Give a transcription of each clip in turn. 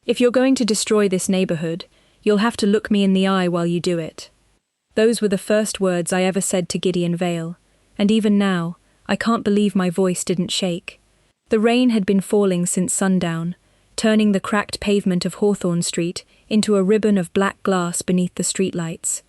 If you're going to destroy this neighborhood, you'll have to look me in the eye while you do it. Those were the first words I ever said to Gideon Vale, and even now, I can't believe my voice didn't shake. The rain had been falling since sundown, turning the cracked pavement of Hawthorne Street into a ribbon of black glass beneath the streetlights.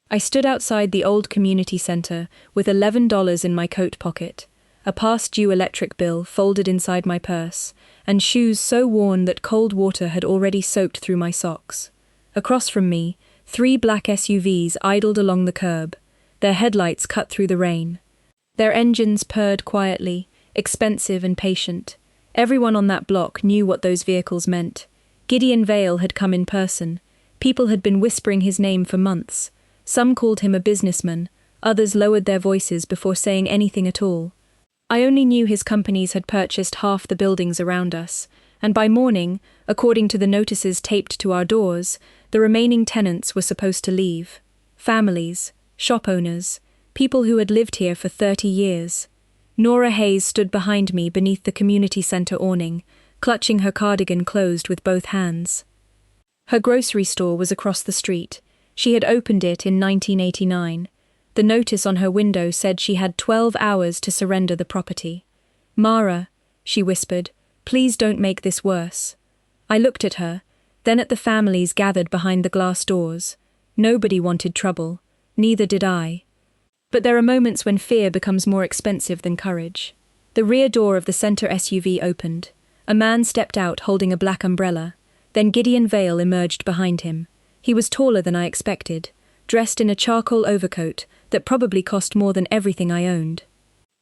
I stood outside the old community center with $11 in my coat pocket, a past-due electric bill folded inside my purse, and shoes so worn that cold water had already soaked through my socks. Across from me, 3 black SUVs idled along the curb, their headlights cut through the rain. Their engines purred quietly, expensive and patient. Everyone on that block knew what those vehicles meant. Gideon Vale had come in person. People had been whispering his name for months. Some called him a businessman, others lowered their voices before saying anything at all. I only knew his companies had purchased half the buildings around us, and by morning, according to the notices taped to our doors, the remaining tenants were supposed to leave. Families, shop owners, people who had lived here for 30 years. Nora Hayes stood behind me beneath the community center awning, clutching her cardigan closed with both hands. Her grocery store was across the street. She had opened it in 1989. The notice on her window said she had 12 hours to surrender the property. "Mara," she whispered, "please don't make this worse." I looked at her, then at the families gathered behind the glass doors. Nobody wanted trouble, neither did I. But there are moments when fear becomes more expensive than courage. The rear door of the center SUV opened. A man stepped out holding a black umbrella. Then Gideon Vale emerged behind him. He was taller than I expected, dressed in a charcoal overcoat that probably cost more than everything I owned.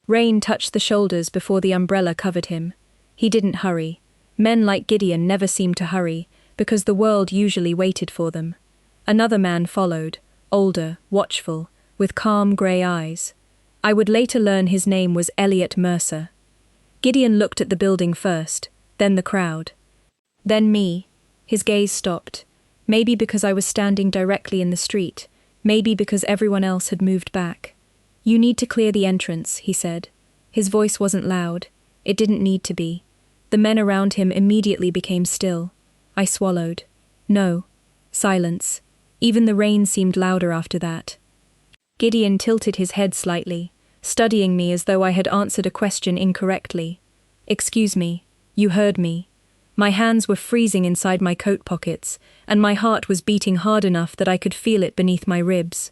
Rain touched the shoulders before the umbrella covered him. He didn't hurry. Men like Gideon never seemed to hurry, because the world usually waited for them. Another man followed, older, watchful, with calm grey eyes. I would later learn his name was Elliot Mercer. Gideon looked at the building first, then the crowd. Then me. His gaze stopped. Maybe because I was standing directly in the street, maybe because everyone else had moved back. "You need to clear the entrance," he said. His voice wasn't loud. It didn't need to be. The men around him immediately became still. I swallowed. No. Silence. Even the rain seemed louder after that. Gideon tilted his head slightly, studying me as though I had answered a question incorrectly. "Excuse me, you heard me." My hands were freezing inside my coat pockets, and my heart was beating hard enough that I could feel it beneath my ribs.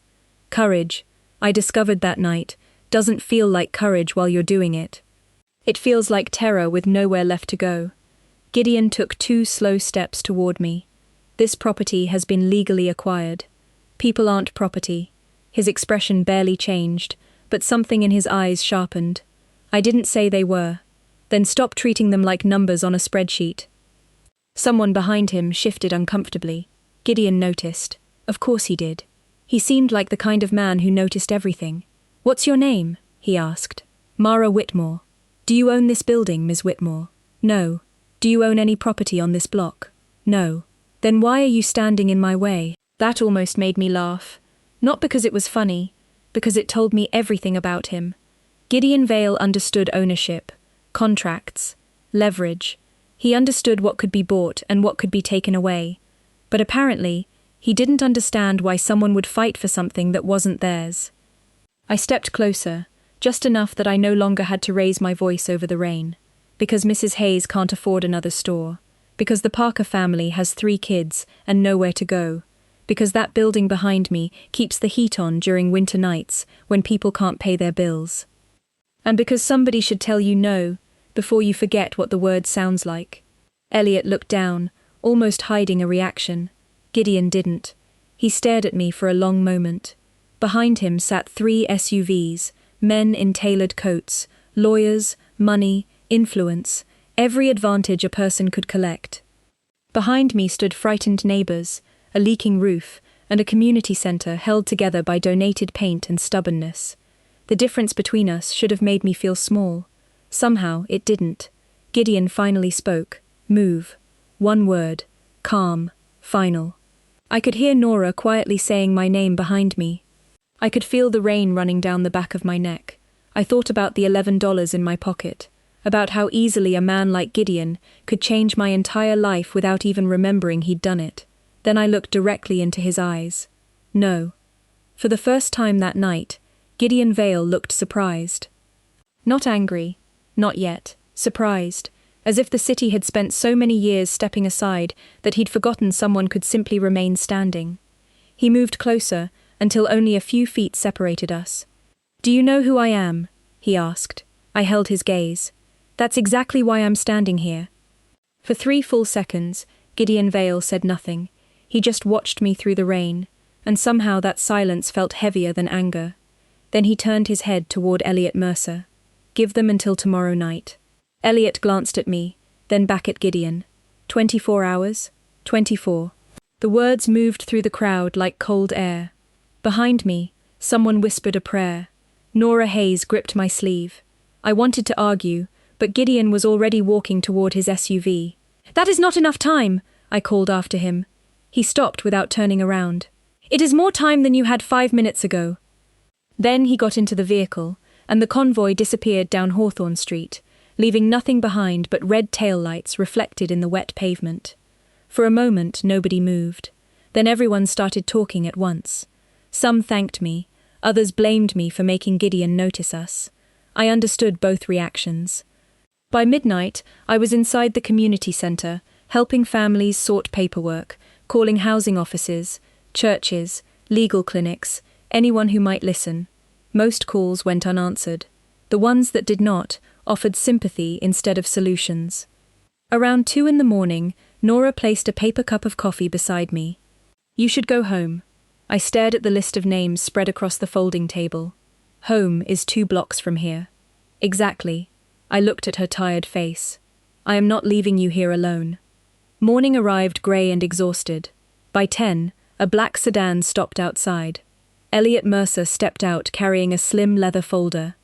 Courage, I discovered that night, doesn't feel like courage while you're doing it. It feels like terror with nowhere left to go. Gideon took 2 slow steps toward me. "This property has been legally acquired. People aren't property." His expression barely changed, but something in his eyes sharpened. "I didn't say they were." "Then stop treating them like numbers on a spreadsheet." Someone behind him shifted uncomfortably. Gideon noticed. Of course he did. He seemed like the kind of man who noticed everything. "What's your name?" he asked. "Mara Whitmore." "Do you own this building, Ms. Whitmore?" "No." "Do you own any property on this block?" "No." "Then why are you standing in my way?" That almost made me laugh. Not because it was funny, because it told me everything about him. Gideon Vale understood ownership, contracts, leverage. He understood what could be bought and what could be taken away. But apparently, he didn't understand why someone would fight for something that wasn't theirs. I stepped closer, just enough that I no longer had to raise my voice over the rain. Because Mrs. Hayes can't afford another store. Because the Parker family has 3 kids and nowhere to go. Because that building behind me keeps the heat on during winter nights when people can't pay their bills. And because somebody should tell you no before you forget what the word sounds like. Elliot looked down, almost hiding a reaction. Gideon didn't. He stared at me for a long moment. Behind him sat 3 SUVs, men in tailored coats, lawyers, money, influence, every advantage a person could collect. Behind me stood frightened neighbors, a leaking roof, and a community center held together by donated paint and stubbornness. The difference between us should have made me feel small. Somehow, it didn't. Gideon finally spoke. Move. One word. Calm. Final. I could hear Nora quietly saying my name behind me. I could feel the rain running down the back of my neck. I thought about the $11 in my pocket. about how easily a man like Gideon could change my entire life without even remembering he'd done it. Then I looked directly into his eyes. No. For the first time that night, Gideon Vale looked surprised. Not angry. Not yet. Surprised. As if the city had spent so many years stepping aside that he'd forgotten someone could simply remain standing. He moved closer, until only a few feet separated us. "Do you know who I am?" he asked. I held his gaze. "That's exactly why I'm standing here." For 3 full seconds, Gideon Vale said nothing. He just watched me through the rain, and somehow that silence felt heavier than anger. Then he turned his head toward Elliot Mercer. "Give them until tomorrow night." Elliot glanced at me, then back at Gideon. 24 hours? 24. The words moved through the crowd like cold air. Behind me, someone whispered a prayer. Nora Hayes gripped my sleeve. I wanted to argue, but Gideon was already walking toward his SUV. "That is not enough time," I called after him. He stopped without turning around. "It is more time than you had 5 minutes ago." Then he got into the vehicle, and the convoy disappeared down Hawthorne Street, leaving nothing behind but red taillights reflected in the wet pavement. For a moment, nobody moved. Then everyone started talking at once. Some thanked me, others blamed me for making Gideon notice us. I understood both reactions. By midnight, I was inside the community center, helping families sort paperwork, calling housing offices, churches, legal clinics, anyone who might listen. Most calls went unanswered. The ones that did not offered sympathy instead of solutions. Around 2 in the morning, Nora placed a paper cup of coffee beside me. "You should go home." I stared at the list of names spread across the folding table. "Home is 2 blocks from here." "Exactly." I looked at her tired face. "I am not leaving you here alone." Morning arrived grey and exhausted. By 10, a black sedan stopped outside. Elliot Mercer stepped out carrying a slim leather folder.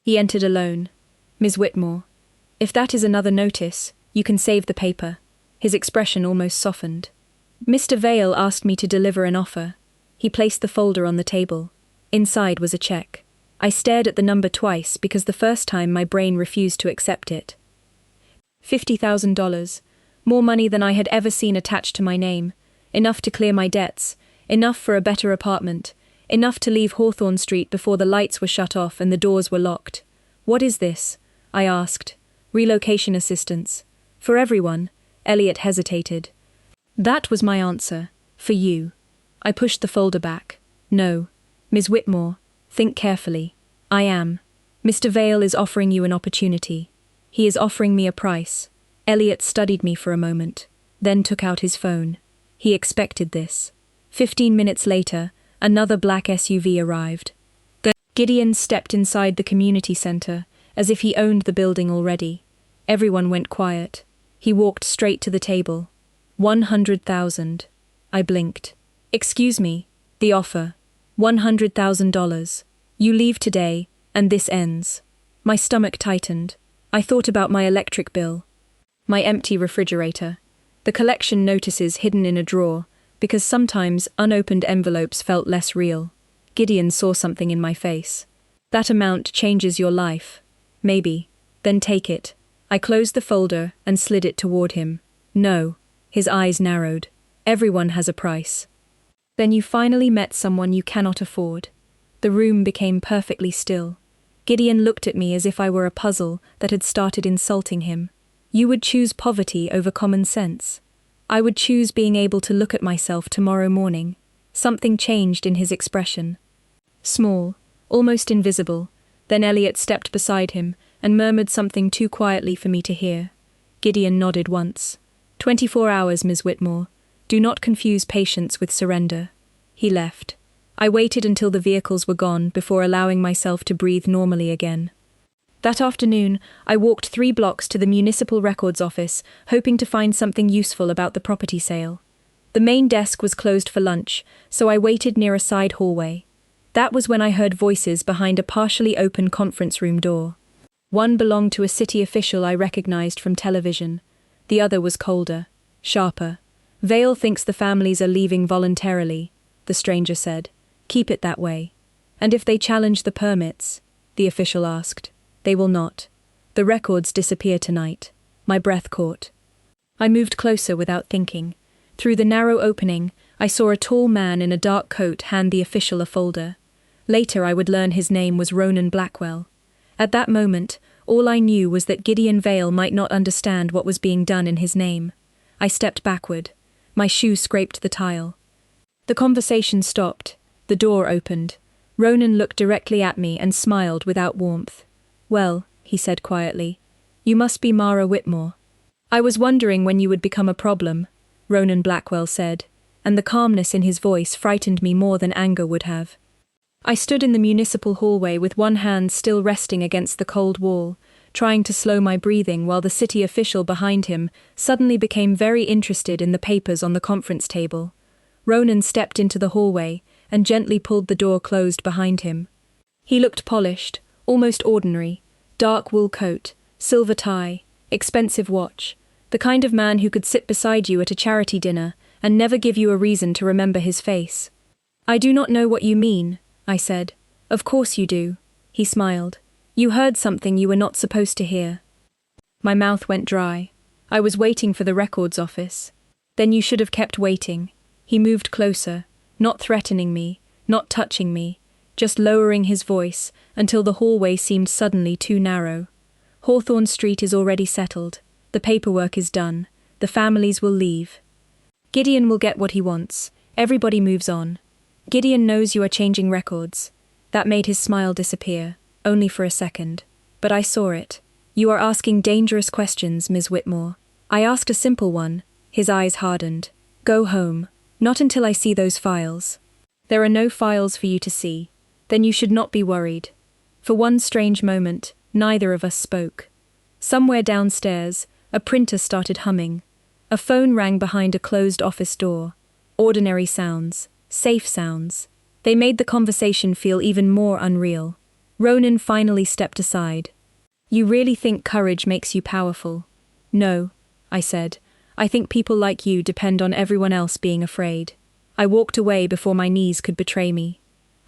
He entered alone. "Ms. Whitmore, if that is another notice, you can save the paper." His expression almost softened. "Mr. Vale asked me to deliver an offer." He placed the folder on the table. Inside was a check. I stared at the number twice because the first time my brain refused to accept it. $50,000. More money than I had ever seen attached to my name. Enough to clear my debts. Enough for a better apartment. Enough to leave Hawthorne Street before the lights were shut off and the doors were locked. "What is this?" I asked. "Relocation assistance." "For everyone." Elliot hesitated. "That was my answer. For you." I pushed the folder back. "No. Ms. Whitmore, think carefully. I am. Mr. Vale is offering you an opportunity. He is offering me a price." Elliot studied me for a moment, then took out his phone. He expected this. 15 minutes later, another black SUV arrived. Gideon stepped inside the community center, as if he owned the building already. Everyone went quiet. He walked straight to the table. 100,000. I blinked. "Excuse me." The offer. $100,000. You leave today, and this ends. My stomach tightened. I thought about my electric bill. My empty refrigerator. The collection notices hidden in a drawer, because sometimes unopened envelopes felt less real. Gideon saw something in my face. "That amount changes your life." "Maybe." "Then take it." I closed the folder and slid it toward him. "No." His eyes narrowed. "Everyone has a price." "Then you finally met someone you cannot afford." The room became perfectly still. Gideon looked at me as if I were a puzzle that had started insulting him. "You would choose poverty over common sense." "I would choose being able to look at myself tomorrow morning." Something changed in his expression. Small, almost invisible. Then Elliot stepped beside him and murmured something too quietly for me to hear. Gideon nodded once. 24 hours, Ms. Whitmore. Do not confuse patience with surrender." He left. I waited until the vehicles were gone before allowing myself to breathe normally again. That afternoon, I walked 3 blocks to the municipal records office, hoping to find something useful about the property sale. The main desk was closed for lunch, so I waited near a side hallway. That was when I heard voices behind a partially open conference room door. One belonged to a city official I recognized from television. The other was colder, sharper. "Vale thinks the families are leaving voluntarily," the stranger said. "Keep it that way." "And if they challenge the permits?" the official asked. "They will not." The records disappear tonight. My breath caught. I moved closer without thinking. Through the narrow opening, I saw a tall man in a dark coat hand the official a folder. Later I would learn his name was Ronan Blackwell. At that moment, all I knew was that Gideon Vale might not understand what was being done in his name. I stepped backward. My shoe scraped the tile. The conversation stopped. The door opened. Ronan looked directly at me and smiled without warmth. "Well," he said quietly, "you must be Mara Whitmore." "I was wondering when you would become a problem," Ronan Blackwell said, and the calmness in his voice frightened me more than anger would have. I stood in the municipal hallway with one hand still resting against the cold wall, trying to slow my breathing while the city official behind him suddenly became very interested in the papers on the conference table. Ronan stepped into the hallway and gently pulled the door closed behind him. He looked polished, almost ordinary, dark wool coat, silver tie, expensive watch, the kind of man who could sit beside you at a charity dinner and never give you a reason to remember his face. "I do not know what you mean," I said. "Of course you do," he smiled. "You heard something you were not supposed to hear." My mouth went dry. I was waiting for the records office. "Then you should have kept waiting." He moved closer, not threatening me, not touching me, just lowering his voice until the hallway seemed suddenly too narrow. "Hawthorne Street is already settled. The paperwork is done. The families will leave. Gideon will get what he wants. Everybody moves on. Gideon knows you are changing records." That made his smile disappear, only for a second. But I saw it. "You are asking dangerous questions, Ms. Whitmore." I asked a simple one. His eyes hardened. "Go home. Not until I see those files." "There are no files for you to see." "Then you should not be worried." For one strange moment, neither of us spoke. Somewhere downstairs, a printer started humming. A phone rang behind a closed office door. Ordinary sounds. Safe sounds. They made the conversation feel even more unreal. Ronan finally stepped aside. "You really think courage makes you powerful?" "No," I said. "I think people like you depend on everyone else being afraid." I walked away before my knees could betray me.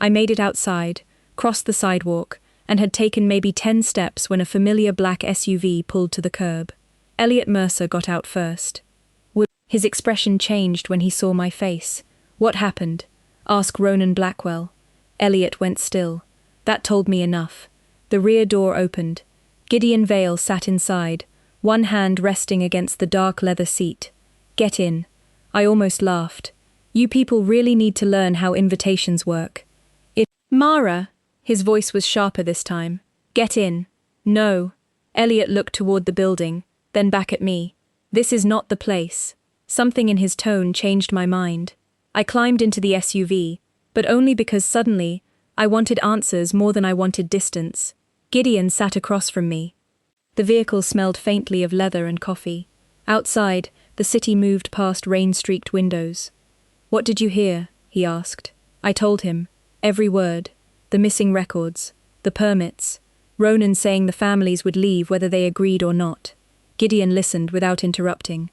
I made it outside, crossed the sidewalk, and had taken maybe 10 steps when a familiar black SUV pulled to the curb. Elliot Mercer got out first. His expression changed when he saw my face. "What happened?" asked Ronan Blackwell. Elliot went still. That told me enough. The rear door opened. Gideon Vale sat inside, one hand resting against the dark leather seat. "Get in." I almost laughed. "You people really need to learn how invitations work." "Mara," his voice was sharper this time. "Get in." "No." Elliot looked toward the building, then back at me. "This is not the place." Something in his tone changed my mind. I climbed into the SUV, but only because suddenly, I wanted answers more than I wanted distance. Gideon sat across from me. The vehicle smelled faintly of leather and coffee. Outside, the city moved past rain-streaked windows. "What did you hear?" he asked. I told him. Every word. The missing records. The permits. Ronan saying the families would leave whether they agreed or not. Gideon listened without interrupting.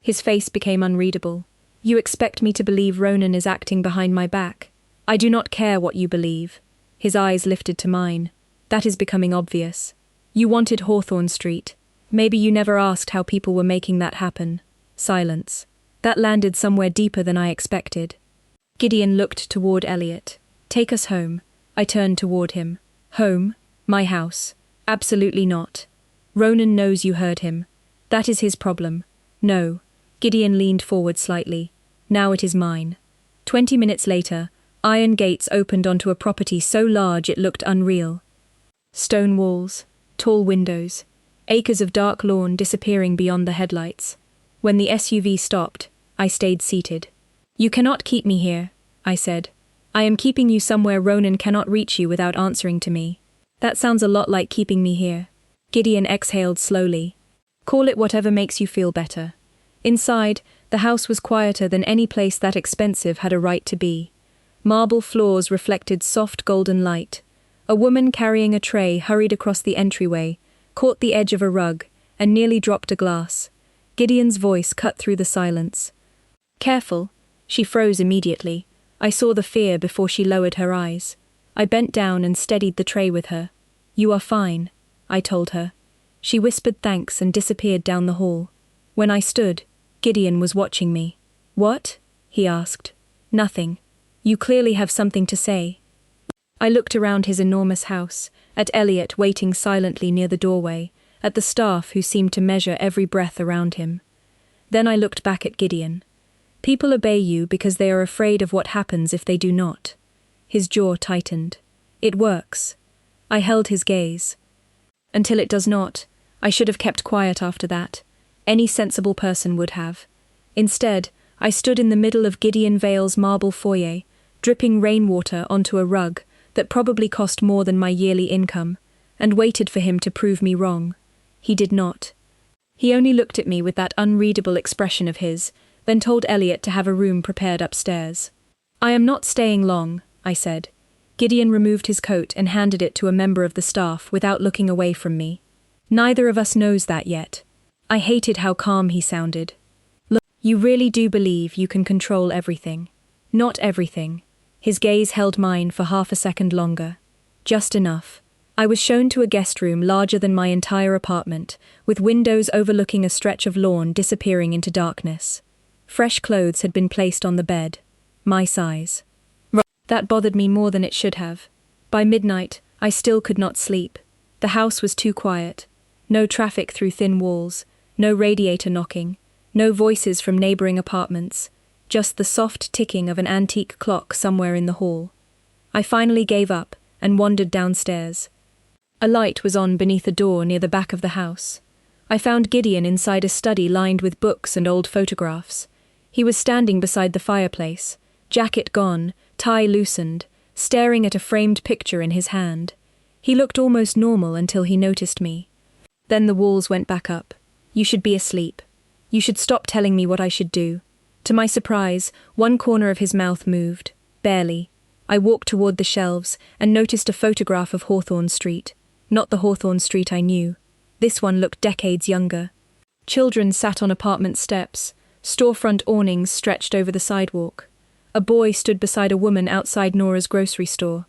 His face became unreadable. "You expect me to believe Ronan is acting behind my back? I do not care what you believe." His eyes lifted to mine. "That is becoming obvious. You wanted Hawthorne Street. Maybe you never asked how people were making that happen." Silence. That landed somewhere deeper than I expected. Gideon looked toward Elliot. "Take us home." I turned toward him. "Home? My house? Absolutely not. Ronan knows you heard him. That is his problem." "No." Gideon leaned forward slightly. "Now it is mine." 20 minutes later, iron gates opened onto a property so large it looked unreal. Stone walls, tall windows, acres of dark lawn disappearing beyond the headlights. When the SUV stopped, I stayed seated. "You cannot keep me here," I said. "I am keeping you somewhere Ronan cannot reach you without answering to me." "That sounds a lot like keeping me here." Gideon exhaled slowly. "Call it whatever makes you feel better." Inside, the house was quieter than any place that expensive had a right to be. Marble floors reflected soft golden light. A woman carrying a tray hurried across the entryway, caught the edge of a rug, and nearly dropped a glass. Gideon's voice cut through the silence. "Careful." She froze immediately. I saw the fear before she lowered her eyes. I bent down and steadied the tray with her. "You are fine," I told her. She whispered thanks and disappeared down the hall. When I stood, Gideon was watching me. "What?" he asked. "Nothing. You clearly have something to say." I looked around his enormous house, at Elliot waiting silently near the doorway, at the staff who seemed to measure every breath around him. Then I looked back at Gideon. People obey you because they are afraid of what happens if they do not. His jaw tightened. It works. I held his gaze. Until it does not, I should have kept quiet after that. Any sensible person would have. Instead, I stood in the middle of Gideon Vale's marble foyer, dripping rainwater onto a rug that probably cost more than my yearly income, and waited for him to prove me wrong. He did not. He only looked at me with that unreadable expression of his, then told Elliot to have a room prepared upstairs. "I am not staying long," I said. Gideon removed his coat and handed it to a member of the staff without looking away from me. "Neither of us knows that yet." I hated how calm he sounded. "Look, you really do believe you can control everything." "Not everything." His gaze held mine for half a second longer. "Just enough." I was shown to a guest room larger than my entire apartment, with windows overlooking a stretch of lawn disappearing into darkness. Fresh clothes had been placed on the bed. My size. That bothered me more than it should have. By midnight, I still could not sleep. The house was too quiet. No traffic through thin walls, no radiator knocking, no voices from neighboring apartments, just the soft ticking of an antique clock somewhere in the hall. I finally gave up and wandered downstairs. A light was on beneath a door near the back of the house. I found Gideon inside a study lined with books and old photographs. He was standing beside the fireplace, jacket gone, tie loosened, staring at a framed picture in his hand. He looked almost normal until he noticed me. Then the walls went back up. "You should be asleep. You should stop telling me what I should do." To my surprise, one corner of his mouth moved, barely. I walked toward the shelves and noticed a photograph of Hawthorne Street. Not the Hawthorne Street I knew. This one looked decades younger. Children sat on apartment steps, storefront awnings stretched over the sidewalk. A boy stood beside a woman outside Nora's grocery store.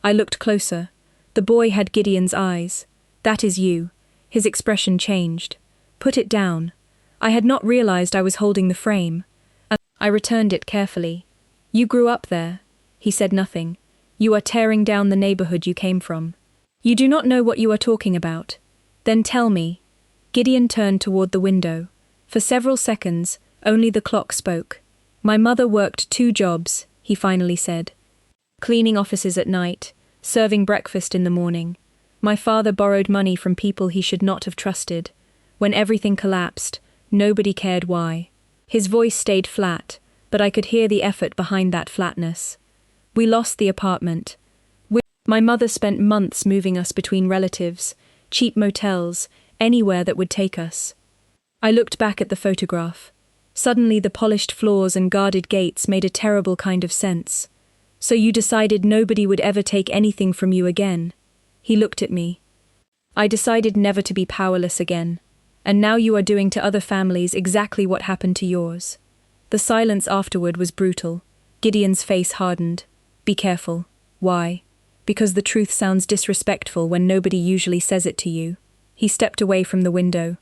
I looked closer. The boy had Gideon's eyes. "That is you." His expression changed. "Put it down." I had not realized I was holding the frame. I returned it carefully. "You grew up there." He said nothing. "You are tearing down the neighborhood you came from. You do not know what you are talking about. Then tell me." Gideon turned toward the window. For several seconds, only the clock spoke. "My mother worked 2 jobs, he finally said. Cleaning offices at night, serving breakfast in the morning. My father borrowed money from people he should not have trusted. When everything collapsed, nobody cared why." His voice stayed flat, but I could hear the effort behind that flatness. "We lost the apartment. My mother spent months moving us between relatives, cheap motels, anywhere that would take us." I looked back at the photograph. Suddenly the polished floors and guarded gates made a terrible kind of sense. "So you decided nobody would ever take anything from you again?" He looked at me. "I decided never to be powerless again. And now you are doing to other families exactly what happened to yours." The silence afterward was brutal. Gideon's face hardened. "Be careful." "Why?" "Because the truth sounds disrespectful when nobody usually says it to you." He stepped away from the window.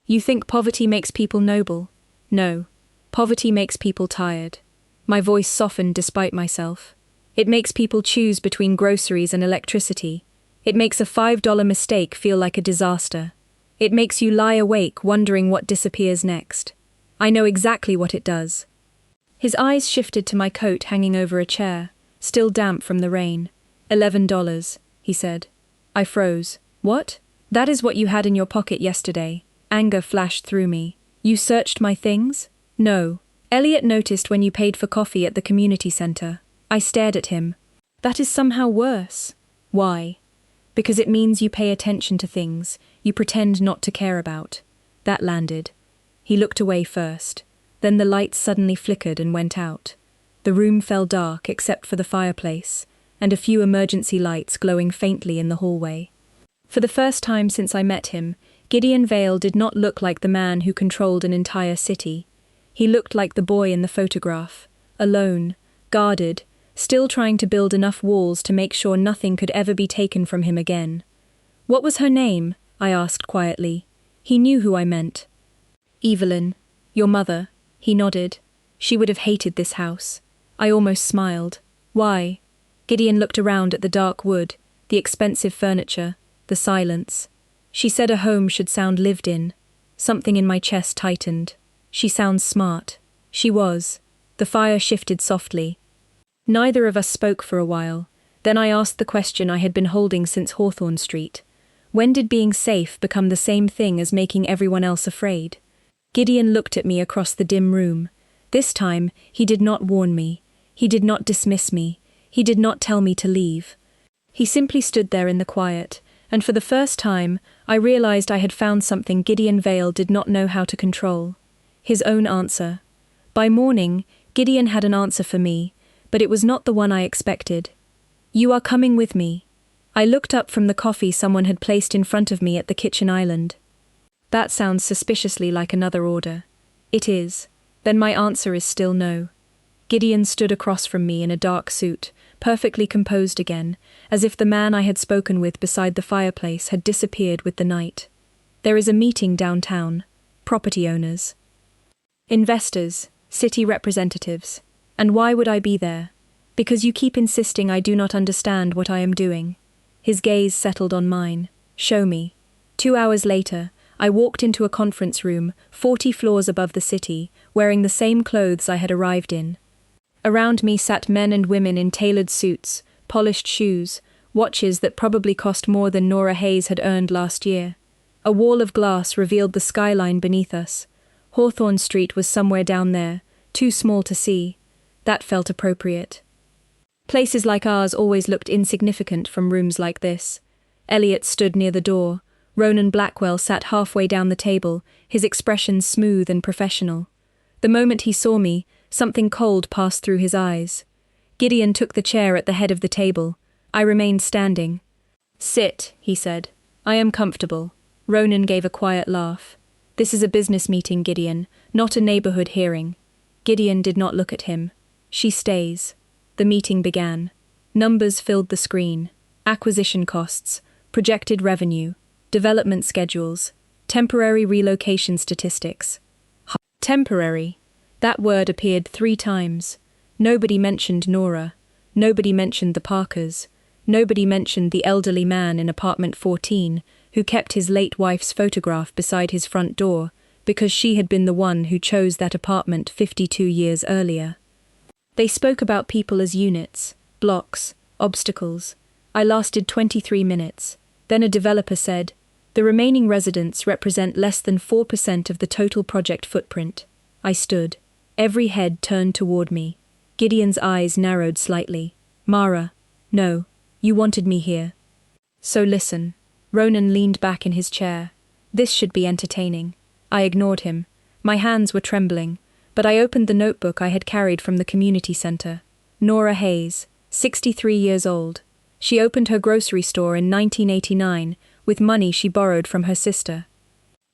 "You think poverty makes people noble? No. Poverty makes people tired." My voice softened despite myself. "It makes people choose between groceries and electricity. It makes a $5 mistake feel like a disaster. It makes you lie awake wondering what disappears next. I know exactly what it does." His eyes shifted to my coat hanging over a chair, still damp from the rain. $11, he said. I froze. "What?" "That is what you had in your pocket yesterday." Anger flashed through me. "You searched my things?" "No. Elliot noticed when you paid for coffee at the community center." I stared at him. "That is somehow worse." "Why?" "Because it means you pay attention to things you pretend not to care about." That landed. He looked away first. Then the lights suddenly flickered and went out. The room fell dark except for the fireplace, and a few emergency lights glowing faintly in the hallway. For the first time since I met him, Gideon Vale did not look like the man who controlled an entire city. He looked like the boy in the photograph, alone, guarded, still trying to build enough walls to make sure nothing could ever be taken from him again. "What was her name?" I asked quietly. He knew who I meant. Evelyn, your mother, he nodded. She would have hated this house. I almost smiled. Why? Gideon looked around at the dark wood, the expensive furniture, the silence. She said a home should sound lived in. Something in my chest tightened. She sounds smart. She was. The fire shifted softly. Neither of us spoke for a while. Then I asked the question I had been holding since Hawthorne Street. When did being safe become the same thing as making everyone else afraid? Gideon looked at me across the dim room. This time, he did not warn me. He did not dismiss me. He did not tell me to leave. He simply stood there in the quiet, and for the first time, I realized I had found something Gideon Vale did not know how to control. His own answer. By morning, Gideon had an answer for me, but it was not the one I expected. You are coming with me. I looked up from the coffee someone had placed in front of me at the kitchen island. That sounds suspiciously like another order. It is. Then my answer is still no. Gideon stood across from me in a dark suit, perfectly composed again, as if the man I had spoken with beside the fireplace had disappeared with the night. There is a meeting downtown. Property owners. Investors, city representatives. And why would I be there? Because you keep insisting I do not understand what I am doing. His gaze settled on mine. Show me. 2 hours later, I walked into a conference room, 40 floors above the city, wearing the same clothes I had arrived in. Around me sat men and women in tailored suits, polished shoes, watches that probably cost more than Nora Hayes had earned last year. A wall of glass revealed the skyline beneath us. Hawthorne Street was somewhere down there, too small to see. That felt appropriate. Places like ours always looked insignificant from rooms like this. Elliot stood near the door. Ronan Blackwell sat halfway down the table, his expression smooth and professional. The moment he saw me, something cold passed through his eyes. Gideon took the chair at the head of the table. I remained standing. Sit, he said. I am comfortable. Ronan gave a quiet laugh. This is a business meeting, Gideon, not a neighborhood hearing. Gideon did not look at him. She stays. The meeting began. Numbers filled the screen. Acquisition costs, projected revenue, development schedules, temporary relocation statistics. Temporary. That word appeared 3 times. Nobody mentioned Nora. Nobody mentioned the Parkers. Nobody mentioned the elderly man in apartment 14 who kept his late wife's photograph beside his front door because she had been the one who chose that apartment 52 years earlier. They spoke about people as units, blocks, obstacles. I lasted 23 minutes. Then a developer said, the remaining residents represent less than 4% of the total project footprint. I stood. Every head turned toward me. Gideon's eyes narrowed slightly. Mara, no, you wanted me here. So listen. Ronan leaned back in his chair. This should be entertaining. I ignored him. My hands were trembling, but I opened the notebook I had carried from the community center. Nora Hayes, 63 years old. She opened her grocery store in 1989 with money she borrowed from her sister.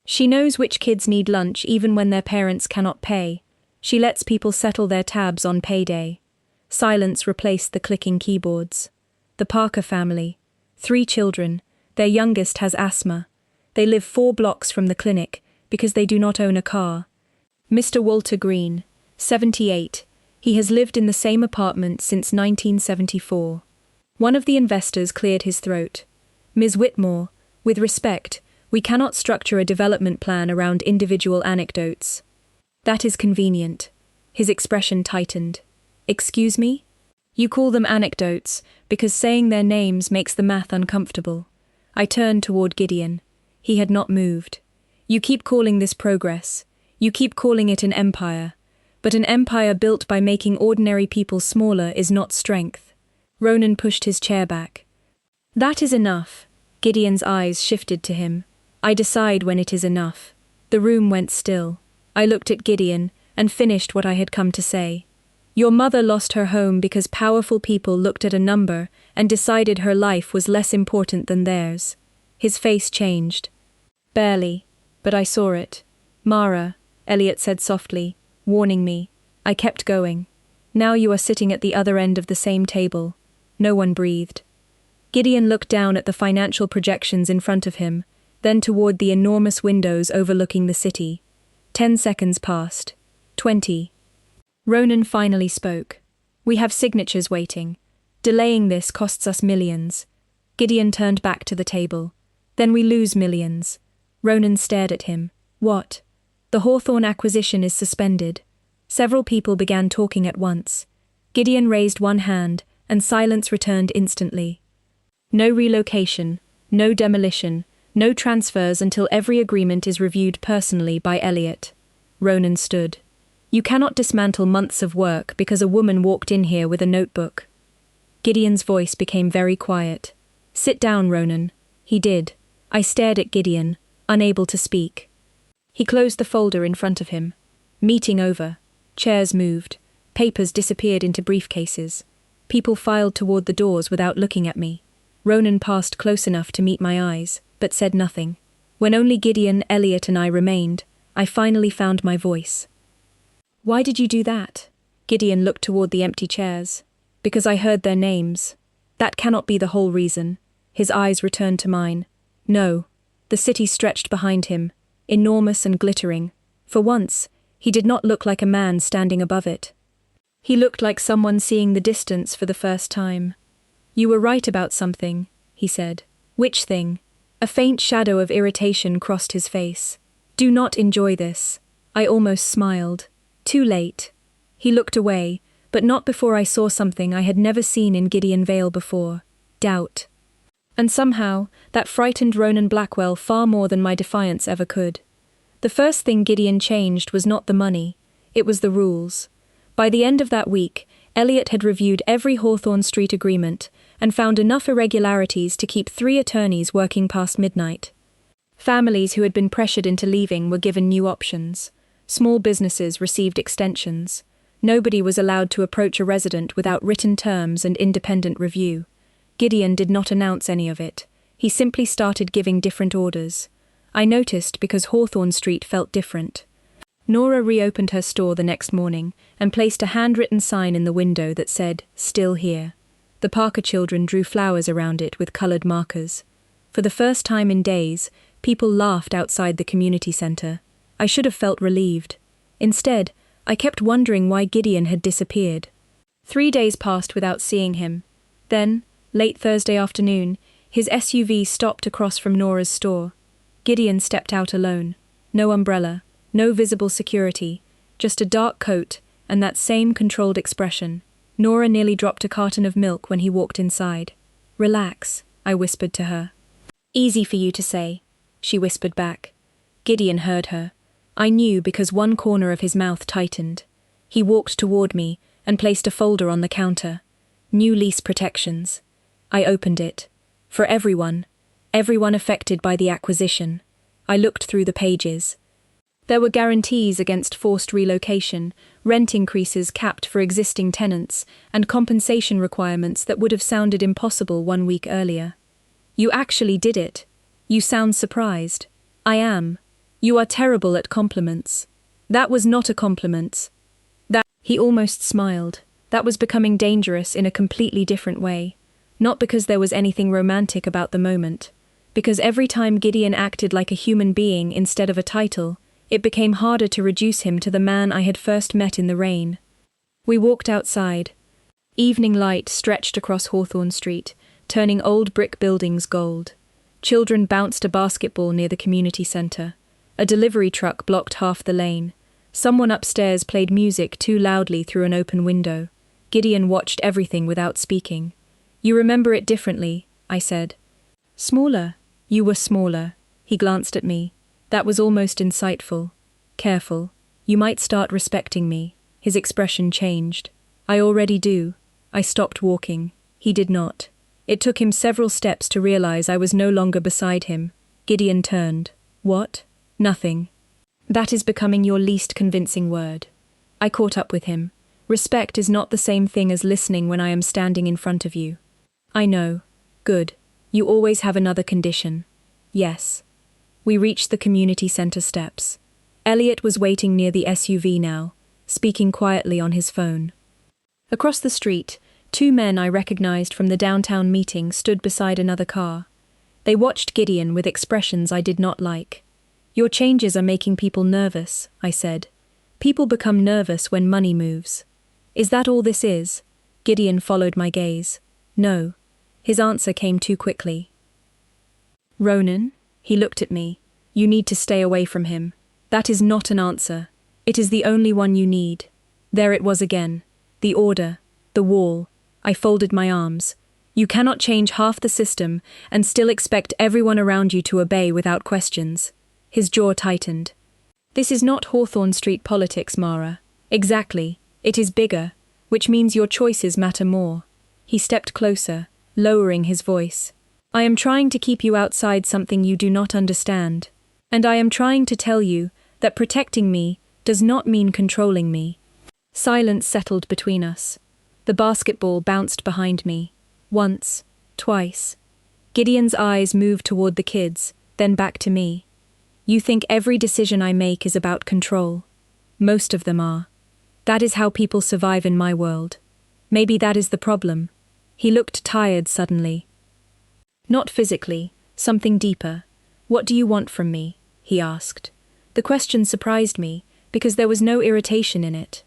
She knows which kids need lunch even when their parents cannot pay. She lets people settle their tabs on payday. Silence replaced the clicking keyboards. The Parker family. 3 children. Their youngest has asthma. They live 4 blocks from the clinic because they do not own a car. Mr. Walter Green, 78. He has lived in the same apartment since 1974. One of the investors cleared his throat. Ms. Whitmore, with respect, we cannot structure a development plan around individual anecdotes. That is convenient. His expression tightened. Excuse me? You call them anecdotes because saying their names makes the math uncomfortable. I turned toward Gideon. He had not moved. You keep calling this progress. You keep calling it an empire. But an empire built by making ordinary people smaller is not strength. Ronan pushed his chair back. That is enough. Gideon's eyes shifted to him. I decide when it is enough. The room went still. I looked at Gideon and finished what I had come to say. Your mother lost her home because powerful people looked at a number and decided her life was less important than theirs. His face changed. Barely, but I saw it. Mara, Elliot said softly, warning me. I kept going. Now you are sitting at the other end of the same table. No one breathed. Gideon looked down at the financial projections in front of him. then toward the enormous windows overlooking the city. 10 seconds passed. 20. Ronan finally spoke. "We have signatures waiting. Delaying this costs us millions." Gideon turned back to the table. "Then we lose millions." Ronan stared at him. "What?" "The Hawthorne acquisition is suspended." Several people began talking at once. Gideon raised one hand, and silence returned instantly. "No relocation, no demolition, no transfers until every agreement is reviewed personally by Elliot." Ronan stood. "You cannot dismantle months of work because a woman walked in here with a notebook." Gideon's voice became very quiet. "Sit down, Ronan." He did. I stared at Gideon, unable to speak. He closed the folder in front of him. Meeting over. Chairs moved. Papers disappeared into briefcases. People filed toward the doors without looking at me. Ronan passed close enough to meet my eyes, but said nothing. When only Gideon, Elliot, and I remained, I finally found my voice. "Why did you do that?" Gideon looked toward the empty chairs. "Because I heard their names." "That cannot be the whole reason." His eyes returned to mine. "No." The city stretched behind him, enormous and glittering. For once, he did not look like a man standing above it. He looked like someone seeing the distance for the first time. "You were right about something," he said. "Which thing?" A faint shadow of irritation crossed his face. "Do not enjoy this." I almost smiled. Too late. He looked away, but not before I saw something I had never seen in Gideon Vale before. Doubt. And somehow, that frightened Ronan Blackwell far more than my defiance ever could. The first thing Gideon changed was not the money, it was the rules. By the end of that week, Elliot had reviewed every Hawthorne Street agreement and found enough irregularities to keep 3 attorneys working past midnight. Families who had been pressured into leaving were given new options. Small businesses received extensions. Nobody was allowed to approach a resident without written terms and independent review. Gideon did not announce any of it. He simply started giving different orders. I noticed because Hawthorne Street felt different. Nora reopened her store the next morning and placed a handwritten sign in the window that said, "Still here." The Parker children drew flowers around it with colored markers. For the first time in days, people laughed outside the community center. I should have felt relieved. Instead, I kept wondering why Gideon had disappeared. 3 days passed without seeing him. Then, late Thursday afternoon, his SUV stopped across from Nora's store. Gideon stepped out alone. No umbrella, no visible security, just a dark coat and that same controlled expression. Nora nearly dropped a carton of milk when he walked inside. "Relax," I whispered to her. "Easy for you to say," she whispered back. Gideon heard her. I knew because one corner of his mouth tightened. He walked toward me and placed a folder on the counter. New lease protections. I opened it. For everyone affected by the acquisition. I looked through the pages. There were guarantees against forced relocation, rent increases capped for existing tenants, and compensation requirements that would have sounded impossible 1 week earlier. "You actually did it. You sound surprised." "I am. You are terrible at compliments." "That was not a compliment." He almost smiled. That was becoming dangerous in a completely different way. Not because there was anything romantic about the moment. Because every time Gideon acted like a human being instead of a title, it became harder to reduce him to the man I had first met in the rain. We walked outside. Evening light stretched across Hawthorne Street, turning old brick buildings gold. Children bounced a basketball near the community center. A delivery truck blocked half the lane. Someone upstairs played music too loudly through an open window. Gideon watched everything without speaking. "You remember it differently," I said. "Smaller." "You were smaller." He glanced at me. That was almost insightful. "Careful. You might start respecting me." His expression changed. "I already do." I stopped walking. He did not. It took him several steps to realize I was no longer beside him. Gideon turned. "What?" "Nothing." "That is becoming your least convincing word." I caught up with him. "Respect is not the same thing as listening when I am standing in front of you." "I know." "Good. You always have another condition." "Yes." We reached the community center steps. Elliot was waiting near the SUV now, speaking quietly on his phone. Across the street, 2 men I recognized from the downtown meeting stood beside another car. They watched Gideon with expressions I did not like. "Your changes are making people nervous," I said. "People become nervous when money moves." "Is that all this is?" Gideon followed my gaze. "No." His answer came too quickly. "Ronan?" He looked at me. "You need to stay away from him. That is not an answer. It is the only one you need." There it was again. The order. The wall. I folded my arms. You cannot change half the system and still expect everyone around you to obey without questions. His jaw tightened. "This is not Hawthorne Street politics, Mara." "Exactly. It is bigger, which means your choices matter more." He stepped closer, lowering his voice. "I am trying to keep you outside something you do not understand. And I am trying to tell you that protecting me does not mean controlling me." Silence settled between us. The basketball bounced behind me. Once, twice. Gideon's eyes moved toward the kids, then back to me. "You think every decision I make is about control. Most of them are. That is how people survive in my world. Maybe that is the problem." He looked tired suddenly. "Not physically, something deeper. What do you want from me?" he asked. The question surprised me, because there was no irritation in it.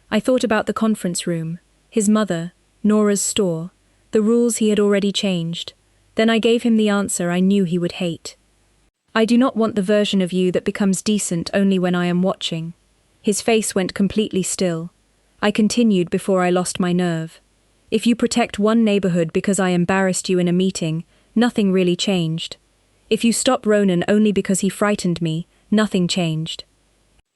I thought about the conference room, his mother, Nora's store, the rules he had already changed. Then I gave him the answer I knew he would hate. "I do not want the version of you that becomes decent only when I am watching." His face went completely still. I continued before I lost my nerve. "If you protect one neighborhood because I embarrassed you in a meeting, nothing really changed. If you stop Ronan only because he frightened me, nothing changed.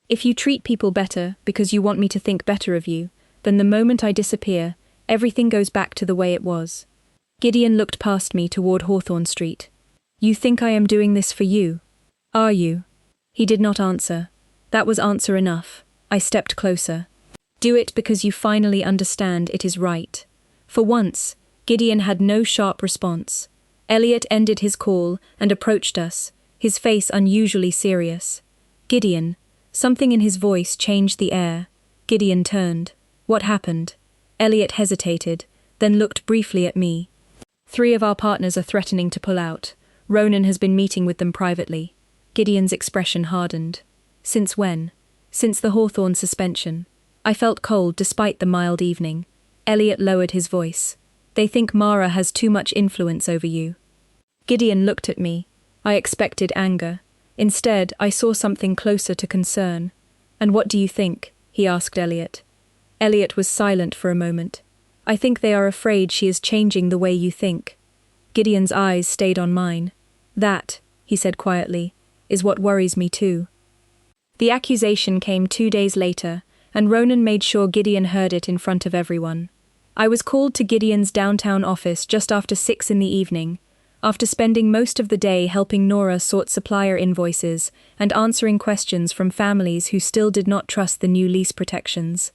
If you treat people better because you want me to think better of you, then the moment I disappear, everything goes back to the way it was." Gideon looked past me toward Hawthorne Street. "You think I am doing this for you? Are you?" He did not answer. That was answer enough. I stepped closer. "Do it because you finally understand it is right." For once, Gideon had no sharp response. Elliot ended his call and approached us, his face unusually serious. "Gideon." Something in his voice changed the air. Gideon turned. "What happened?" Elliot hesitated, then looked briefly at me. "3 of our partners are threatening to pull out. Ronan has been meeting with them privately." Gideon's expression hardened. "Since when?" "Since the Hawthorne suspension." I felt cold despite the mild evening. Elliot lowered his voice. "They think Mara has too much influence over you." Gideon looked at me. I expected anger. Instead, I saw something closer to concern. "And what do you think?" he asked Elliot. Elliot was silent for a moment. "I think they are afraid she is changing the way you think." Gideon's eyes stayed on mine. "That," he said quietly, "is what worries me too." The accusation came 2 days later, and Ronan made sure Gideon heard it in front of everyone. I was called to Gideon's downtown office just after 6 in the evening, after spending most of the day helping Nora sort supplier invoices and answering questions from families who still did not trust the new lease protections.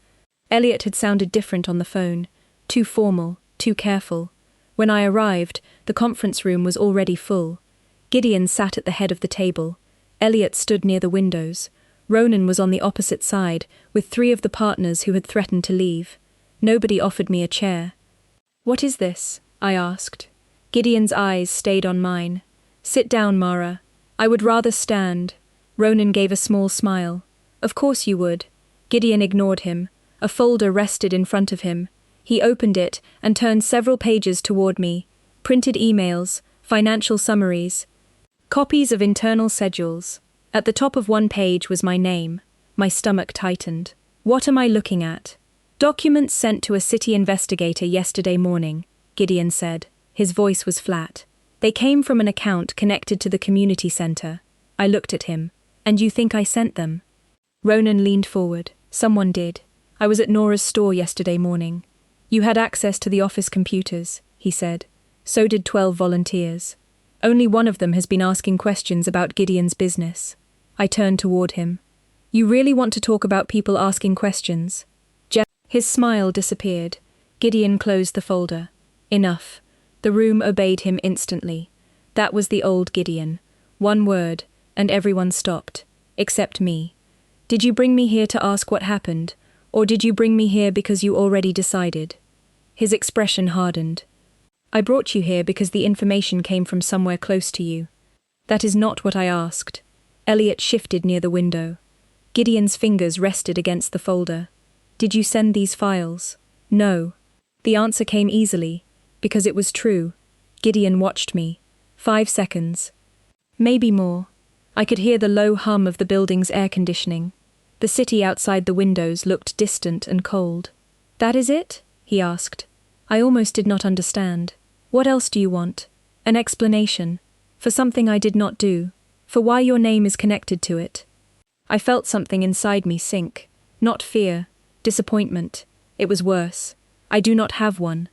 Elliot had sounded different on the phone, too formal, too careful. When I arrived, the conference room was already full. Gideon sat at the head of the table. Elliot stood near the windows. Ronan was on the opposite side, with 3 of the partners who had threatened to leave. Nobody offered me a chair. "What is this?" I asked. Gideon's eyes stayed on mine. "Sit down, Mara." "I would rather stand." Ronan gave a small smile. "Of course you would." Gideon ignored him. A folder rested in front of him. He opened it and turned several pages toward me. Printed emails, financial summaries, copies of internal schedules. At the top of one page was my name. My stomach tightened. "What am I looking at?" "Documents sent to a city investigator yesterday morning," Gideon said. His voice was flat. "They came from an account connected to the community center." I looked at him. "And you think I sent them?" Ronan leaned forward. "Someone did. I was at Nora's store yesterday morning." "You had access to the office computers," he said. "So did 12 volunteers. Only one of them has been asking questions about Gideon's business." I turned toward him. "You really want to talk about people asking questions?" His smile disappeared. Gideon closed the folder. "Enough." The room obeyed him instantly. That was the old Gideon. One word, and everyone stopped. Except me. "Did you bring me here to ask what happened, or did you bring me here because you already decided?" His expression hardened. I brought you here because the information came from somewhere close to you. That is not what I asked. Elliot shifted near the window. Gideon's fingers rested against the folder. Did you send these files? No. The answer came easily, because it was true. Gideon watched me. 5 seconds. Maybe more. I could hear the low hum of the building's air conditioning. The city outside the windows looked distant and cold. That is it? He asked. I almost did not understand. What else do you want? An explanation. For something I did not do. For why your name is connected to it. I felt something inside me sink. Not fear. Disappointment. It was worse. I do not have one.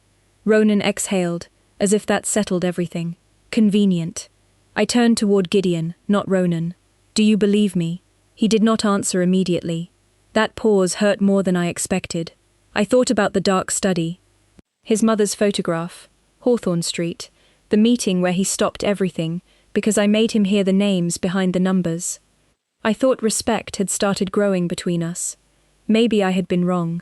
Ronan exhaled, as if that settled everything. Convenient. I turned toward Gideon, not Ronan. Do you believe me? He did not answer immediately. That pause hurt more than I expected. I thought about the dark study. His mother's photograph. Hawthorne Street. The meeting where he stopped everything, because I made him hear the names behind the numbers. I thought respect had started growing between us. Maybe I had been wrong.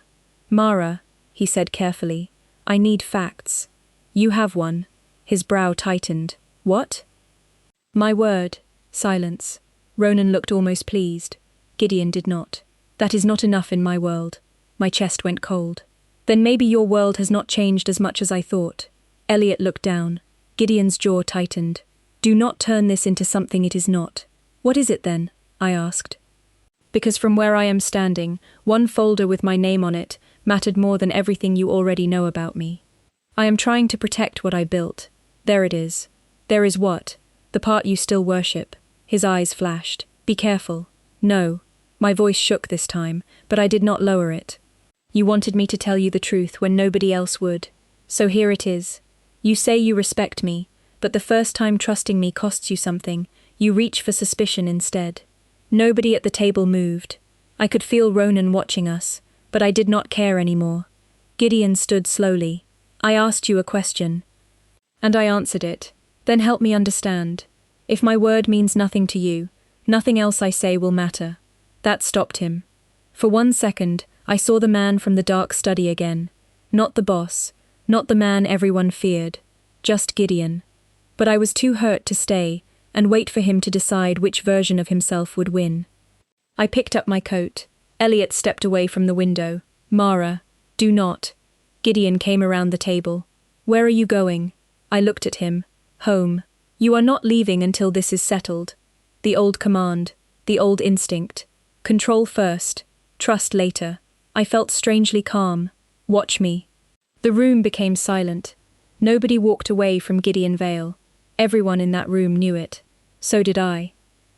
Mara, he said carefully, I need facts. You have one. His brow tightened. What? My word. Silence. Ronan looked almost pleased. Gideon did not. That is not enough in my world. My chest went cold. Then maybe your world has not changed as much as I thought. Elliot looked down. Gideon's jaw tightened. Do not turn this into something it is not. What is it then? I asked. Because from where I am standing, one folder with my name on it mattered more than everything you already know about me. I am trying to protect what I built. There it is. There is what? The part you still worship. His eyes flashed. Be careful. No. My voice shook this time, but I did not lower it. You wanted me to tell you the truth when nobody else would. So here it is. You say you respect me, but the first time trusting me costs you something. You reach for suspicion instead. Nobody at the table moved. I could feel Ronan watching us, but I did not care anymore. Gideon stood slowly. I asked you a question. And I answered it. Then help me understand. If my word means nothing to you, nothing else I say will matter. That stopped him. For 1 second, I saw the man from the dark study again. Not the boss, not the man everyone feared. Just Gideon. But I was too hurt to stay and wait for him to decide which version of himself would win. I picked up my coat. Elliot stepped away from the window. Mara, do not. Gideon came around the table. Where are you going? I looked at him. Home. You are not leaving until this is settled. The old command. The old instinct. Control first. Trust later. I felt strangely calm. Watch me. The room became silent. Nobody walked away from Gideon Vale. Everyone in that room knew it. So did I.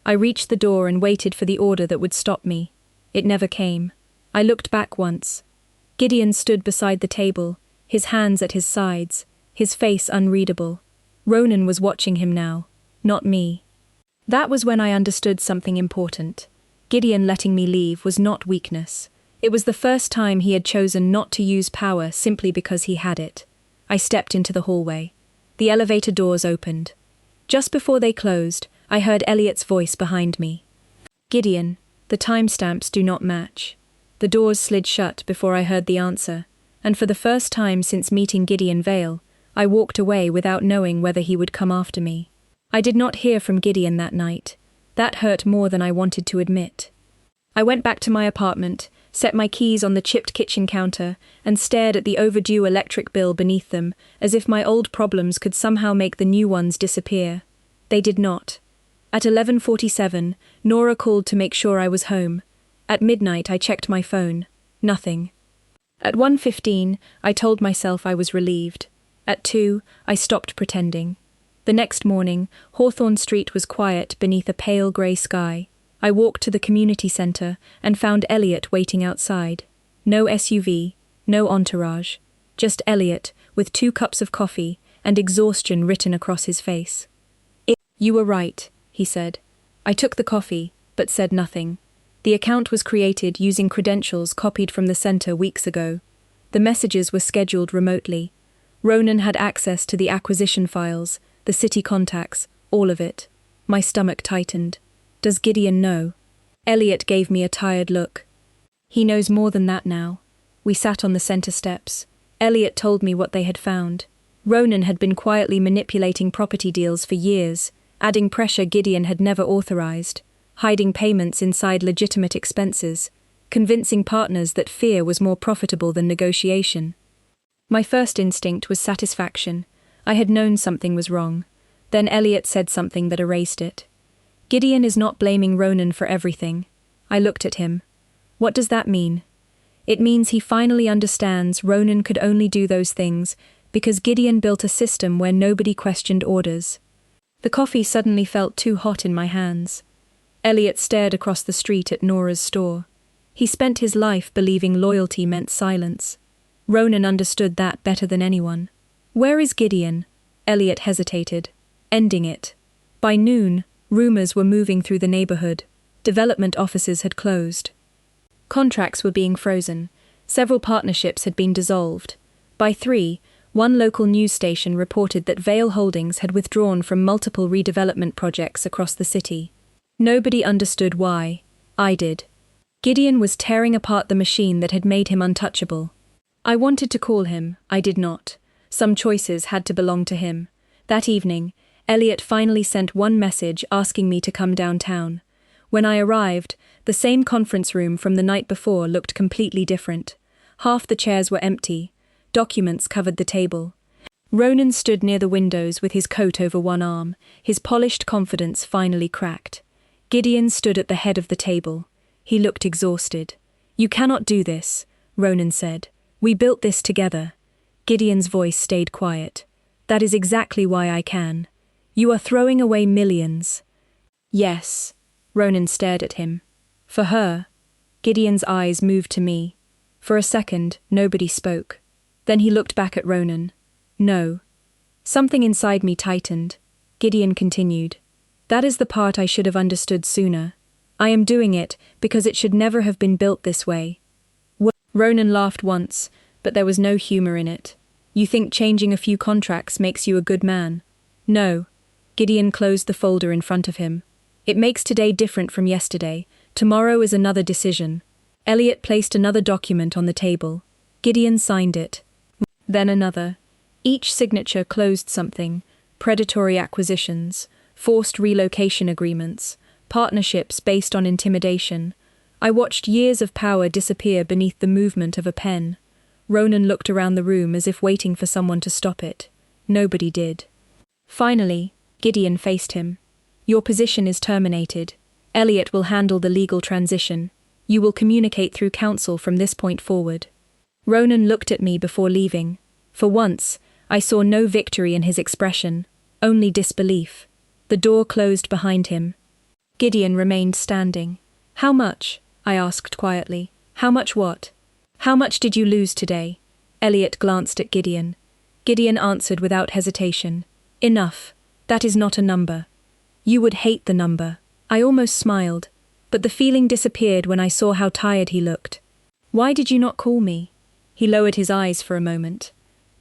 I reached the door and waited for the order that would stop me. It never came. I looked back once. Gideon stood beside the table, his hands at his sides, his face unreadable. Ronan was watching him now, not me. That was when I understood something important. Gideon letting me leave was not weakness. It was the first time he had chosen not to use power simply because he had it. I stepped into the hallway. The elevator doors opened. Just before they closed, I heard Elliot's voice behind me. Gideon, the timestamps do not match. The doors slid shut before I heard the answer, and for the first time since meeting Gideon Vale, I walked away without knowing whether he would come after me. I did not hear from Gideon that night. That hurt more than I wanted to admit. I went back to my apartment, set my keys on the chipped kitchen counter, and stared at the overdue electric bill beneath them, as if my old problems could somehow make the new ones disappear. They did not. At 11:47, Nora called to make sure I was home. At midnight, I checked my phone. Nothing. At 1:15, I told myself I was relieved. At 2, I stopped pretending. The next morning, Hawthorne Street was quiet beneath a pale grey sky. I walked to the community centre and found Elliot waiting outside. No SUV, no entourage. Just Elliot, with 2 cups of coffee and exhaustion written across his face. You were right, he said. I took the coffee, but said nothing. The account was created using credentials copied from the centre weeks ago. The messages were scheduled remotely. Ronan had access to the acquisition files, the city contacts, all of it. My stomach tightened. Does Gideon know? Elliot gave me a tired look. He knows more than that now. We sat on the centre steps. Elliot told me what they had found. Ronan had been quietly manipulating property deals for years, adding pressure Gideon had never authorized, hiding payments inside legitimate expenses, convincing partners that fear was more profitable than negotiation. My first instinct was satisfaction. I had known something was wrong. Then Elliot said something that erased it. Gideon is not blaming Ronan for everything. I looked at him. What does that mean? It means he finally understands Ronan could only do those things because Gideon built a system where nobody questioned orders. The coffee suddenly felt too hot in my hands. Elliot stared across the street at Nora's store. He spent his life believing loyalty meant silence. Ronan understood that better than anyone. Where is Gideon? Elliot hesitated. Ending it. By noon, rumors were moving through the neighborhood. Development offices had closed. Contracts were being frozen. Several partnerships had been dissolved. By 3, one local news station reported that Vale Holdings had withdrawn from multiple redevelopment projects across the city. Nobody understood why. I did. Gideon was tearing apart the machine that had made him untouchable. I wanted to call him, I did not. Some choices had to belong to him. That evening, Elliot finally sent one message asking me to come downtown. When I arrived, the same conference room from the night before looked completely different. Half the chairs were empty. Documents covered the table. Ronan stood near the windows with his coat over one arm, his polished confidence finally cracked. Gideon stood at the head of the table. He looked exhausted. "You cannot do this," Ronan said. "We built this together." Gideon's voice stayed quiet. "That is exactly why I can. You are throwing away millions." "Yes." Ronan stared at him. "For her." Gideon's eyes moved to me. For a second, nobody spoke. Then he looked back at Ronan. "No." Something inside me tightened. Gideon continued. "That is the part I should have understood sooner. I am doing it because it should never have been built this way." Ronan laughed once, but there was no humor in it. "You think changing a few contracts makes you a good man?" "No." Gideon closed the folder in front of him. "It makes today different from yesterday. Tomorrow is another decision." Elliot placed another document on the table. Gideon signed it. Then another. Each signature closed something: predatory acquisitions, forced relocation agreements, partnerships based on intimidation. I watched years of power disappear beneath the movement of a pen. Ronan looked around the room as if waiting for someone to stop it. Nobody did. Finally, Gideon faced him. "Your position is terminated. Elliot will handle the legal transition. You will communicate through counsel from this point forward." Ronan looked at me before leaving. For once, I saw no victory in his expression, only disbelief. The door closed behind him. Gideon remained standing. "How much?" I asked quietly. "How much what?" "How much did you lose today?" Elliot glanced at Gideon. Gideon answered without hesitation. "Enough. That is not a number." "You would hate the number." I almost smiled, but the feeling disappeared when I saw how tired he looked. "Why did you not call me?" He lowered his eyes for a moment.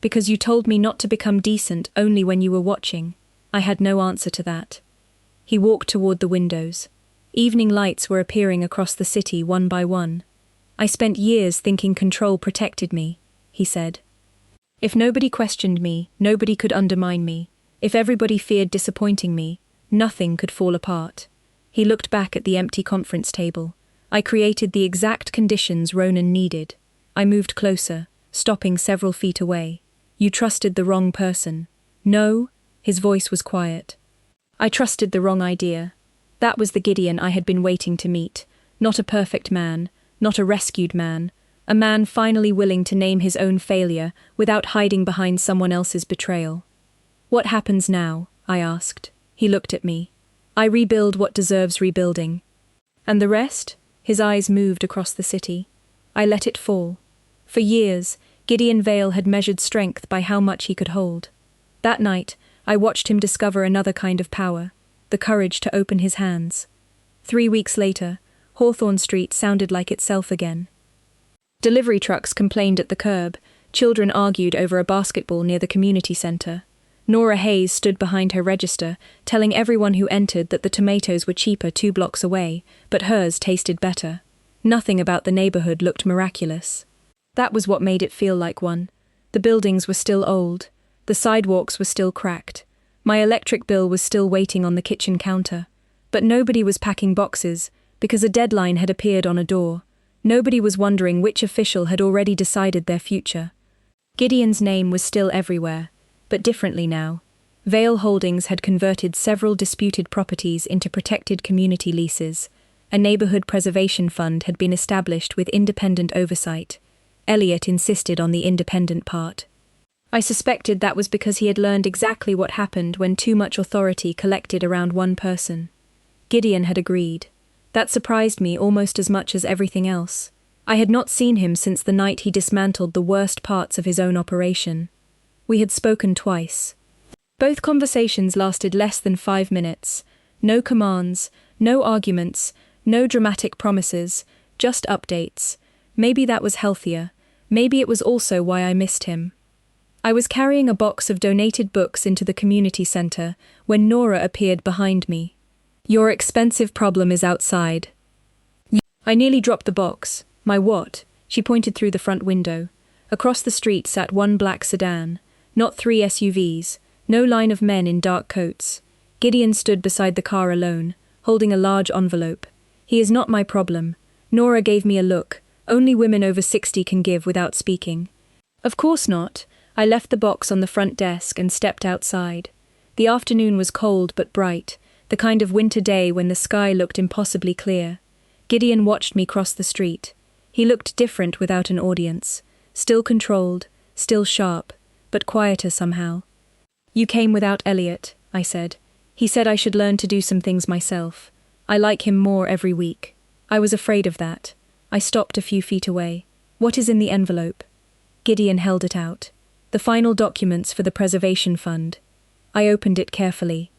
"Because you told me not to become decent only when you were watching." I had no answer to that. He walked toward the windows. Evening lights were appearing across the city one by one. "I spent years thinking control protected me," he said. "If nobody questioned me, nobody could undermine me. If everybody feared disappointing me, nothing could fall apart." He looked back at the empty conference table. "I created the exact conditions Ronan needed. I moved closer, stopping several feet away. You trusted the wrong person." "No," his voice was quiet. "I trusted the wrong idea." That was the Gideon I had been waiting to meet. Not a perfect man, not a rescued man, a man finally willing to name his own failure without hiding behind someone else's betrayal. "What happens now?" I asked. He looked at me. "I rebuild what deserves rebuilding." "And the rest?" His eyes moved across the city. "I let it fall." For years, Gideon Vale had measured strength by how much he could hold. That night, I watched him discover another kind of power, the courage to open his hands. 3 weeks later, Hawthorne Street sounded like itself again. Delivery trucks complained at the curb, children argued over a basketball near the community center. Nora Hayes stood behind her register, telling everyone who entered that the tomatoes were cheaper 2 blocks away, but hers tasted better. Nothing about the neighborhood looked miraculous. That was what made it feel like one. The buildings were still old. The sidewalks were still cracked. My electric bill was still waiting on the kitchen counter. But nobody was packing boxes, because a deadline had appeared on a door. Nobody was wondering which official had already decided their future. Gideon's name was still everywhere, but differently now. Vale Holdings had converted several disputed properties into protected community leases. A neighborhood preservation fund had been established with independent oversight. Elliot insisted on the independent part. I suspected that was because he had learned exactly what happened when too much authority collected around one person. Gideon had agreed. That surprised me almost as much as everything else. I had not seen him since the night he dismantled the worst parts of his own operation. We had spoken twice. Both conversations lasted less than 5 minutes. No commands, no arguments, no dramatic promises, just updates. Maybe that was healthier. Maybe it was also why I missed him. I was carrying a box of donated books into the community center when Nora appeared behind me. "Your expensive problem is outside." I nearly dropped the box. My what? She pointed through the front window. Across the street sat one black sedan, not 3 SUVs, no line of men in dark coats. Gideon stood beside the car alone, holding a large envelope. He is not my problem. Nora gave me a look. Only women over 60 can give without speaking. Of course not. I left the box on the front desk and stepped outside. The afternoon was cold but bright, the kind of winter day when the sky looked impossibly clear. Gideon watched me cross the street. He looked different without an audience. Still controlled, still sharp, but quieter somehow. "You came without Elliot," I said. "He said I should learn to do some things myself. I like him more every week." I was afraid of that. I stopped a few feet away. "What is in the envelope?" Gideon held it out. The final documents for the preservation fund. I opened it carefully.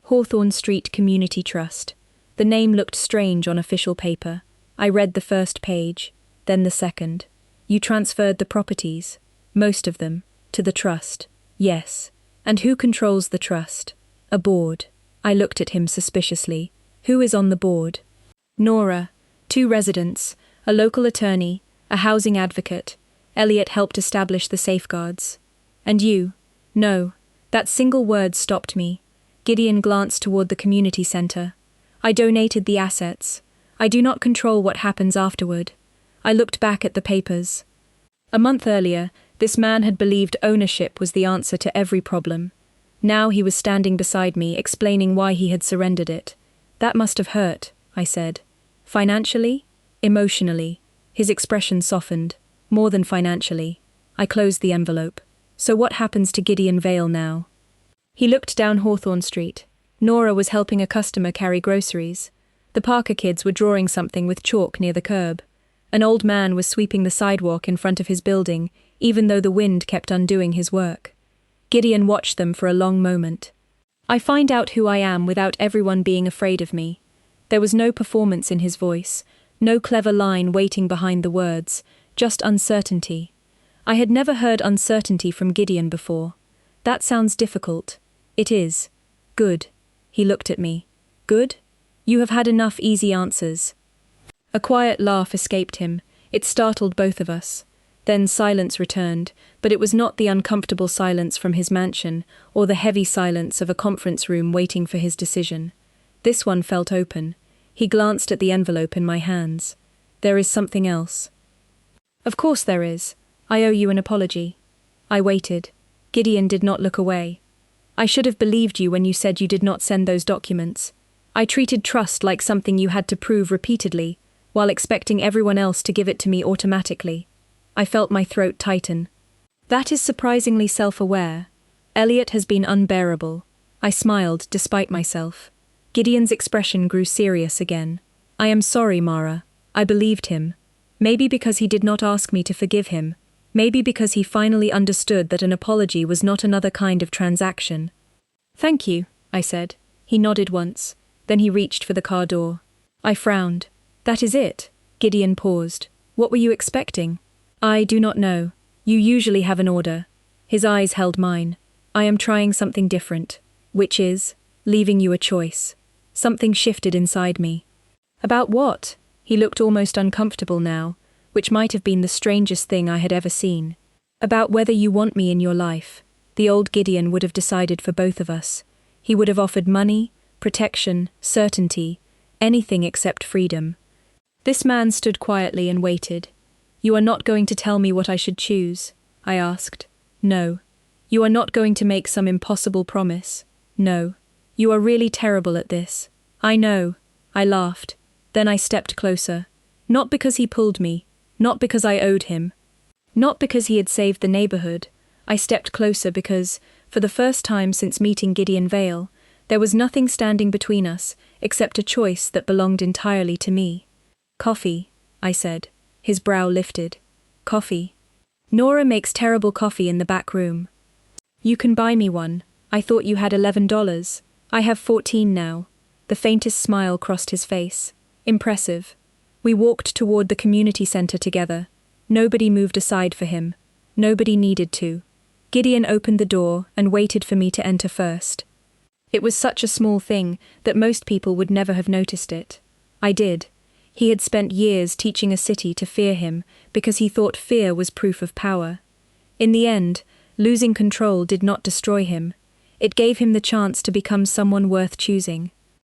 Hawthorne Street Community Trust. The name looked strange on official paper. I read the first page, then the second. "You transferred the properties, most of them, to the trust." "Yes. And who controls the trust?" "A board." I looked at him suspiciously. "Who is on the board?" "Nora, 2 residents, a local attorney, a housing advocate. Elliot helped establish the safeguards." "And you?" "No." That single word stopped me. Gideon glanced toward the community center. "I donated the assets. I do not control what happens afterward." I looked back at the papers. A month earlier, this man had believed ownership was the answer to every problem. Now he was standing beside me, explaining why he had surrendered it. "That must have hurt," I said. "Financially? Emotionally." His expression softened. "More than financially." I closed the envelope. "So what happens to Gideon Vale now?" He looked down Hawthorne Street. Nora was helping a customer carry groceries. The Parker kids were drawing something with chalk near the curb. An old man was sweeping the sidewalk in front of his building, even though the wind kept undoing his work. Gideon watched them for a long moment. "I find out who I am without everyone being afraid of me." There was no performance in his voice, no clever line waiting behind the words, just uncertainty. I had never heard uncertainty from Gideon before. "That sounds difficult." "It is." "Good." He looked at me. "Good? You have had enough easy answers." A quiet laugh escaped him. It startled both of us. Then silence returned, but it was not the uncomfortable silence from his mansion, or the heavy silence of a conference room waiting for his decision. This one felt open. He glanced at the envelope in my hands. "There is something else." "Of course there is. I owe you an apology." I waited. Gideon did not look away. "I should have believed you when you said you did not send those documents. I treated trust like something you had to prove repeatedly, while expecting everyone else to give it to me automatically." I felt my throat tighten. "That is surprisingly self-aware. Elliot has been unbearable." I smiled, despite myself. Gideon's expression grew serious again. "I am sorry, Mara. I believed him. Maybe because he did not ask me to forgive him. Maybe because he finally understood that an apology was not another kind of transaction." "Thank you," I said. He nodded once. Then he reached for the car door. I frowned. "That is it?" Gideon paused. "What were you expecting?" "I do not know. You usually have an order." His eyes held mine. "I am trying something different." "Which is?" "Leaving you a choice." Something shifted inside me. "About what?" He looked almost uncomfortable now, which might have been the strangest thing I had ever seen. "About whether you want me in your life." The old Gideon would have decided for both of us. He would have offered money, protection, certainty, anything except freedom. This man stood quietly and waited. "You are not going to tell me what I should choose?" I asked. "No." "You are not going to make some impossible promise?" "No." "You are really terrible at this." "I know." I laughed. Then I stepped closer. Not because he pulled me, not because I owed him, not because he had saved the neighborhood. I stepped closer because, for the first time since meeting Gideon Vale, there was nothing standing between us except a choice that belonged entirely to me. "Coffee," I said. His brow lifted. "Coffee. Nora makes terrible coffee in the back room. You can buy me one. I thought you had $11. I have 14 now." The faintest smile crossed his face. Impressive. We walked toward the community center together. Nobody moved aside for him. Nobody needed to. Gideon opened the door and waited for me to enter first. It was such a small thing that most people would never have noticed it. I did. He had spent years teaching a city to fear him because he thought fear was proof of power. In the end, losing control did not destroy him. It gave him the chance to become someone worth choosing.